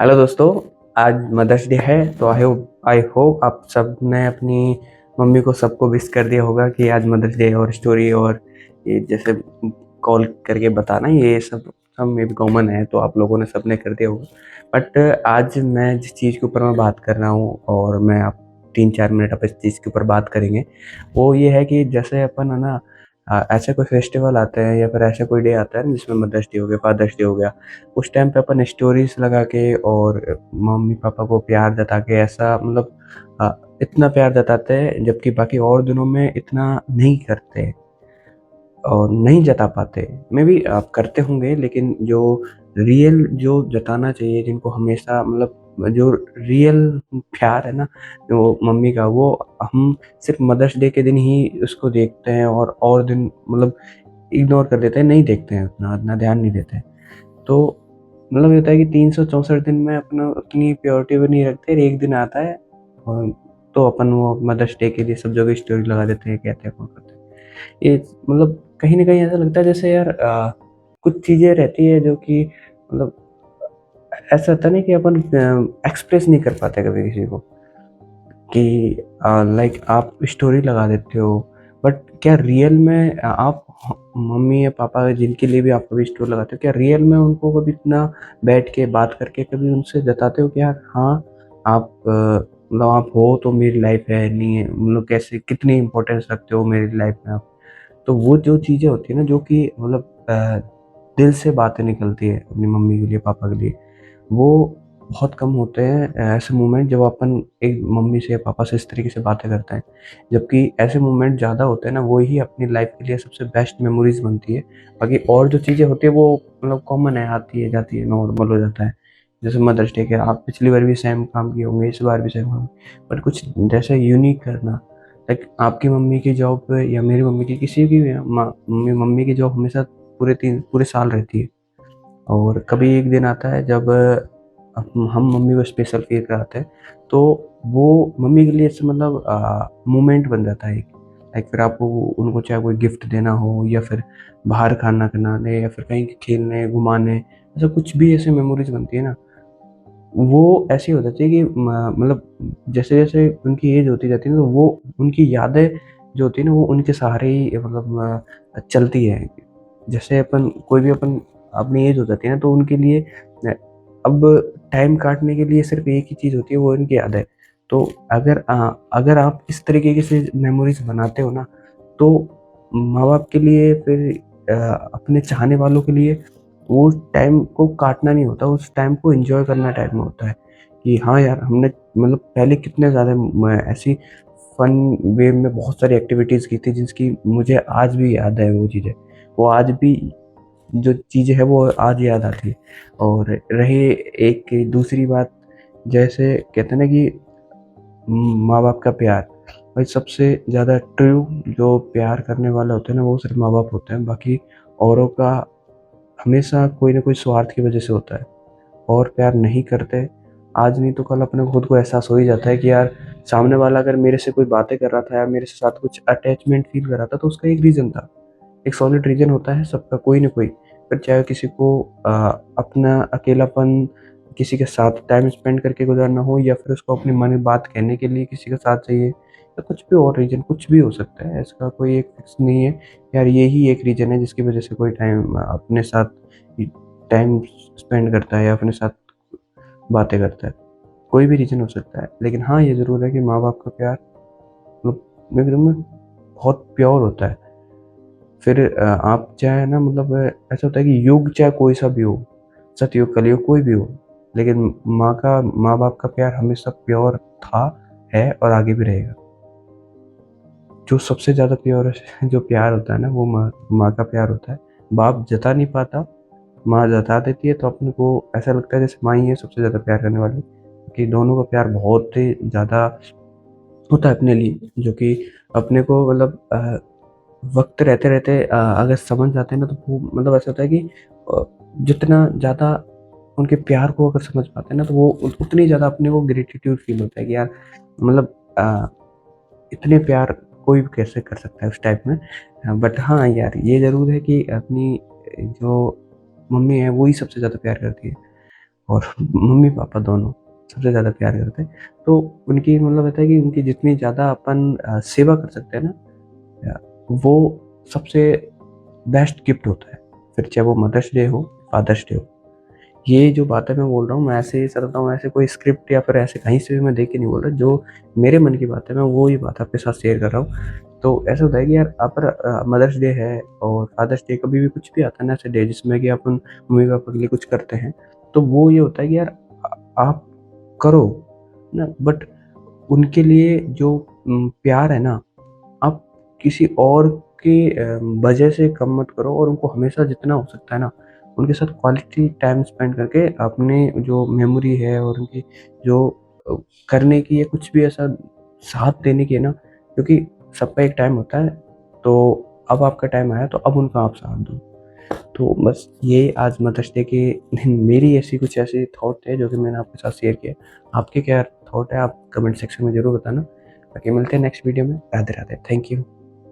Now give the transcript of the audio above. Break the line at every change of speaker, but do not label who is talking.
Hello दोस्तों। आज mother's day है तो आई होप आप सब ने अपनी मम्मी को सबको विश कर दिया होगा कि आज मदर्स डे और स्टोरी और ये जैसे कॉल करके बताना ये सब में भी कॉमन है, तो आप लोगों ने सबने कर दिया होगा। बट आज मैं जिस चीज़ के ऊपर मैं बात कर रहा हूँ और मैं आप 3-4 मिनट आप इस चीज़ के ऊपर बात करेंगे, वो ये है कि जैसे अपन है ना, ऐसे कोई फेस्टिवल आते हैं या फिर ऐसा कोई डे आता है ना जिसमें मदर्स डे हो गया, फादर्स डे हो गया, उस टाइम पे अपन स्टोरीज लगा के और मम्मी पापा को प्यार जता के ऐसा मतलब इतना प्यार जताते हैं, जबकि बाकी और दिनों में इतना नहीं करते और नहीं जता पाते। मे बी आप करते होंगे, लेकिन जो रियल जो जताना चाहिए, जिनको हमेशा मतलब जो रियल प्यार है ना, जो मम्मी का, वो हम सिर्फ मदर्स डे के दिन ही उसको देखते हैं और दिन मतलब इग्नोर कर देते हैं, नहीं देखते हैं, उतना ध्यान नहीं देते हैं। तो मतलब ये होता है कि 364 दिन में अपना अपनी प्योरिटी भी नहीं रखते, और एक दिन आता है और तो अपन वो मदर्स डे के लिए सब जगह स्टोरी लगा देते हैं, कहते हैं, कौन करते हैं। ये मतलब कहीं न कहीं ऐसा लगता है जैसे यार कुछ चीज़ें रहती है जो कि मतलब ऐसा होता है ना कि अपन एक्सप्रेस नहीं कर पाते कभी किसी को कि लाइक आप स्टोरी लगा देते हो, बट क्या रियल में आप मम्मी या पापा जिनके लिए भी आप कभी स्टोरी लगाते हो, क्या रियल में उनको कभी इतना बैठ के बात करके कभी उनसे जताते हो कि यार हाँ, आप मतलब आप हो तो मेरी लाइफ है, नहीं है मतलब कैसे कितनी इम्पोर्टेंस रखते हो मेरी लाइफ में आप। तो वो जो चीज़ें होती है ना, जो कि मतलब दिल से बातें निकलती है अपनी मम्मी के लिए, पापा के लिए, वो बहुत कम होते हैं ऐसे मोमेंट जब अपन एक मम्मी से या पापा से इस तरीके से बातें करते हैं। जबकि ऐसे मोमेंट ज़्यादा होते हैं ना, वो ही अपनी लाइफ के लिए सबसे बेस्ट मेमोरीज़ बनती है। बाकी और जो चीज़ें होती है वो मतलब कॉमन है, आती है, जाती है, नॉर्मल हो जाता है। जैसे मदर्स डे के आप पिछली बार भी सेम काम किए होंगे, इस बार भी सेम काम, बट कुछ जैसे यूनिक करना। लाइक आपकी मम्मी की जॉब या मेरी मम्मी की, किसी की भी मम्मी की जॉब हमेशा पूरे साल रहती है। और कभी एक दिन आता है जब हम मम्मी को स्पेशल फ़ील कराते हैं, तो वो मम्मी के लिए ऐसे मतलब मोमेंट बन जाता है एक। लाइक फिर आपको उनको चाहे कोई गिफ्ट देना हो या फिर बाहर खाना खिलाने या फिर कहीं खेलने, घुमाने, ऐसा कुछ भी ऐसी मेमोरीज़ बनती है ना, वो ऐसी हो जाती है कि मतलब जैसे-जैसे उनकी एज होती जाती है ना, तो वो उनकी यादें जो होती है ना, वो उनके सहारे ही मतलब चलती है। जैसे अपन कोई भी अपन अपनी एज हो जाती है ना, तो उनके लिए अब टाइम काटने के लिए सिर्फ़ एक ही चीज़ होती है, वो इनकी यादें। तो अगर आप इस तरीके की से मेमोरीज़ बनाते हो ना, तो माँ-बाप के लिए फिर अपने चाहने वालों के लिए वो टाइम को काटना नहीं होता, उस टाइम को एन्जॉय करना टाइम में होता है कि हाँ यार, हमने मतलब पहले कितने ज़्यादा ऐसी फन वे में बहुत सारी एक्टिविटीज़ की थी, जिसकी मुझे आज भी याद है वो चीज़ें। वो आज भी जो चीज़ें हैं वो आज याद आती है। और रही एक दूसरी बात, जैसे कहते हैं ना कि माँ-बाप का प्यार, भाई सबसे ज़्यादा ट्रू जो प्यार करने वाले होते हैं ना, वो सिर्फ़ माँ-बाप होते हैं। बाकी औरों का हमेशा कोई न कोई स्वार्थ की वजह से होता है, और प्यार नहीं करते। आज नहीं तो कल अपने खुद को एहसास हो ही जाता है कि यार, सामने वाला अगर मेरे से कोई बातें कर रहा था या मेरे साथ कुछ अटैचमेंट फ़ील कर रहा था, तो उसका एक रीज़न था। एक सॉलिड रीज़न होता है सबका, कोई न कोई। फिर चाहे किसी को अपना अकेलापन किसी के साथ टाइम स्पेंड करके गुज़ारना हो, या फिर उसको अपनी मन की बात कहने के लिए किसी का साथ चाहिए, या कुछ भी और रीज़न, कुछ भी हो सकता है। इसका कोई एक फिक्स नहीं है, यार यही एक रीज़न है जिसकी वज़ह से कोई टाइम अपने साथ टाइम स्पेंड करता है या अपने साथ बातें करता है। कोई भी रीज़न हो सकता है। लेकिन हाँ, ये ज़रूर है कि माँ-बाप का प्यार मतलब मैं कहूँगा बहुत प्योर होता है। फिर आप चाहे ना मतलब ऐसा होता है कि युग चाहे कोई-सा भी हो, सतयुग, कलयुग कोई भी हो, लेकिन माँ-बाप का प्यार हमेशा प्योर था, है और आगे भी रहेगा। जो सबसे ज़्यादा प्योर जो प्यार होता है ना, वो माँ माँ का प्यार होता है। बाप जता नहीं पाता, माँ जता देती है, तो अपने को ऐसा लगता है जैसे माँ ही है सबसे ज़्यादा प्यार करने वाली। कि दोनों का प्यार बहुत ही ज़्यादा होता है अपने लिए, जो कि अपने को मतलब वक़्त रहते-रहते अगर समझ जाते हैं ना, तो वो मतलब ऐसा होता है कि अ, जितना ज़्यादा उनके प्यार को अगर समझ पाते हैं ना, तो वो उतनी ज़्यादा अपने को ग्रैटिट्यूड फ़ील होता है कि यार मतलब इतने प्यार कोई भी कैसे कर सकता है उस टाइप में। बट हाँ यार, ये ज़रूर है कि अपनी जो मम्मी है, वो ही सबसे ज़्यादा प्यार करती है। और मम्मी पापा दोनों सबसे ज़्यादा प्यार करते हैं। तो उनकी मतलब होता है कि उनकी जितनी ज़्यादा अपन सेवा कर सकते हैं ना, वो सबसे बेस्ट गिफ्ट होता है। फिर चाहे वो मदर्स डे हो, फादर्स डे हो। ये जो बातें मैं बोल रहा हूँ, मैं ऐसे ही चलता हूँ, ऐसे कोई स्क्रिप्ट या फिर ऐसे कहीं से भी मैं देख के नहीं बोल रहा। जो मेरे मन की बात है, मैं वो ही बात आपके साथ शेयर कर रहा हूँ। तो ऐसा होता है कि यार आप मदर्स डे है और फादर्स डे, कभी भी कुछ भी आता है ना ऐसे डे जिसमें कि अपन मम्मी पापा के लिए कुछ करते हैं, तो वो ये होता है कि यार आप करो ना, बट उनके लिए जो प्यार है ना, आप किसी और के वजह से कम मत करो, और उनको हमेशा जितना हो सकता है ना, उनके साथ क्वालिटी टाइम स्पेंड करके अपने जो मेमोरी है और उनकी जो अ, करने की या कुछ भी ऐसा साथ देने की है ना, क्योंकि सबका एक टाइम होता है। तो अब आपका टाइम आया, तो अब उनका आप साथ दो। तो बस ये आज मदर्स डे के दिन मेरी ऐसी थॉट थे जो कि मैंने आपके साथ शेयर किया। आपके क्या थॉट है, आप कमेंट सेक्शन में ज़रूर बताना। बाकी मिलते हैं नेक्स्ट वीडियो में। Radhe Radhe, thank you.